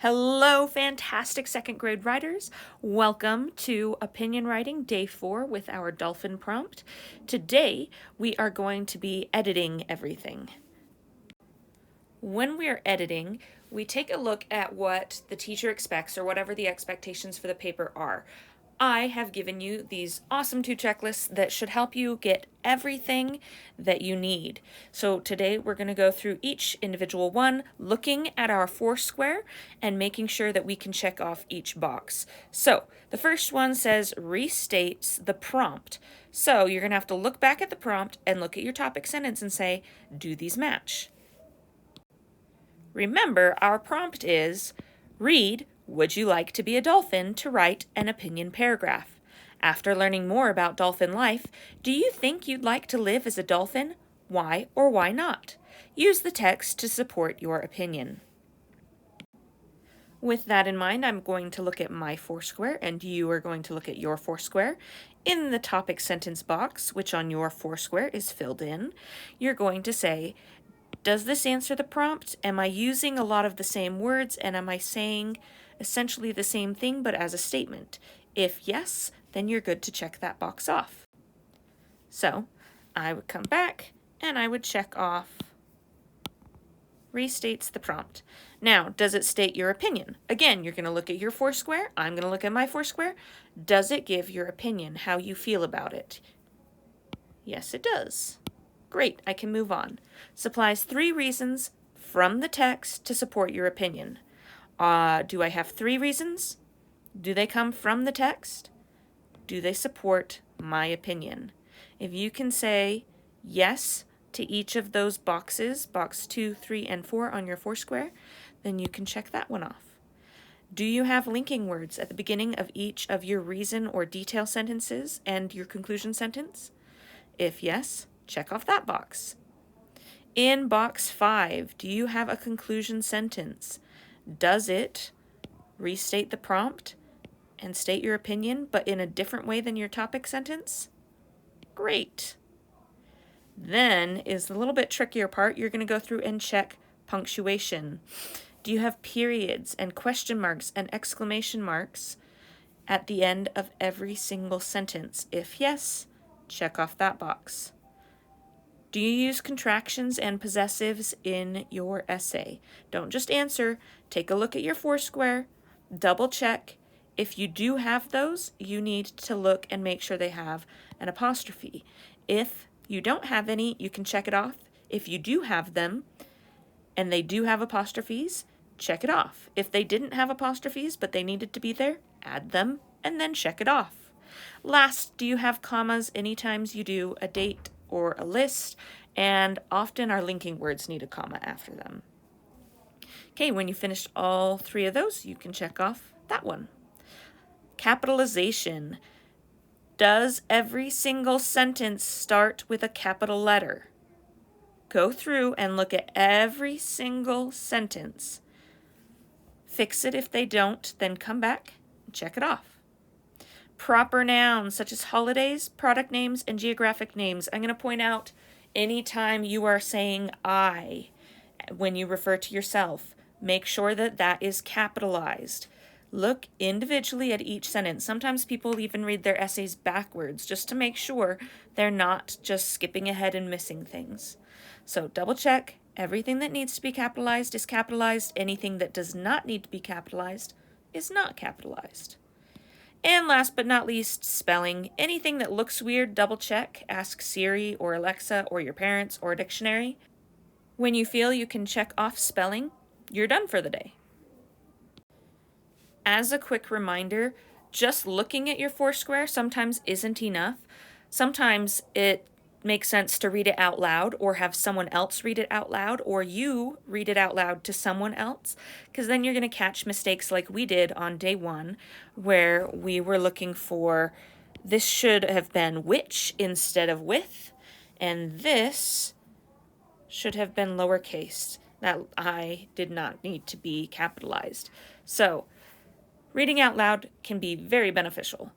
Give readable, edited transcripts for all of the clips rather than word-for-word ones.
Hello, fantastic second grade writers. Welcome to Opinion Writing Day 4 with our Dolphin prompt. Today, we are going to be editing everything. When we are editing, we take a look at what the teacher expects or whatever the expectations for the paper are. I have given you these awesome 2 checklists that should help you get everything that you need. So today we're going to go through each individual one, looking at our Foursquare and making sure that we can check off each box. So the first one says restates the prompt. So you're going to have to look back at the prompt and look at your topic sentence and say, do these match? Remember, our prompt is read, "Would you like to be a dolphin?" to write an opinion paragraph. After learning more about dolphin life, do you think you'd like to live as a dolphin? Why or why not? Use the text to support your opinion. With that in mind, I'm going to look at my Foursquare and you are going to look at your Foursquare. In the topic sentence box, which on your Foursquare is filled in, you're going to say, does this answer the prompt? Am I using a lot of the same words and am I saying essentially the same thing but as a statement? If yes, then you're good to check that box off. So I would come back and I would check off restates the prompt. Now, does it state your opinion? Again, you're going to look at your Foursquare. I'm going to look at my Foursquare. Does it give your opinion, how you feel about it? Yes, it does. Great, I can move on. Supplies 3 reasons from the text to support your opinion. Do I have 3 reasons? Do they come from the text? Do they support my opinion? If you can say yes to each of those boxes, box 2, 3, and 4 on your Foursquare, then you can check that one off. Do you have linking words at the beginning of each of your reason or detail sentences and your conclusion sentence? If yes, check off that box. In box 5, do you have a conclusion sentence? Does it restate the prompt and state your opinion, but in a different way than your topic sentence? Great. Then is the little bit trickier part. You're going to go through and check punctuation. Do you have periods and question marks and exclamation marks at the end of every single sentence? If yes, check off that box. Do you use contractions and possessives in your essay? Don't just answer. Take a look at your Foursquare. Double check. If you do have those, you need to look and make sure they have an apostrophe. If you don't have any, you can check it off. If you do have them and they do have apostrophes, check it off. If they didn't have apostrophes but they needed to be there, add them and then check it off. Last, do you have commas anytime you do a date or a list? And often our linking words need a comma after them. Okay, when you finished all 3 of those, you can check off that one. Capitalization. Does every single sentence start with a capital letter? Go through and look at every single sentence. Fix it if they don't, then come back and check it off. Proper nouns such as holidays, product names, and geographic names. I'm going to point out anytime you are saying I when you refer to yourself, make sure that that is capitalized. Look individually at each sentence. Sometimes people even read their essays backwards just to make sure they're not just skipping ahead and missing things. So double check. Everything that needs to be capitalized is capitalized. Anything that does not need to be capitalized is not capitalized. And last but not least, spelling. Anything that looks weird, double check. Ask Siri or Alexa or your parents or a dictionary. When you feel you can check off spelling, you're done for the day. As a quick reminder, just looking at your Foursquare sometimes isn't enough. Sometimes it makes sense to read it out loud or have someone else read it out loud or you read it out loud to someone else, because then you're going to catch mistakes like we did on day 1 where we were looking for this should have been which instead of with, and this should have been lowercase. That I did not need to be capitalized. So reading out loud can be very beneficial.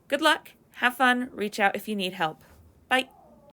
Good luck, have fun, reach out if you need help.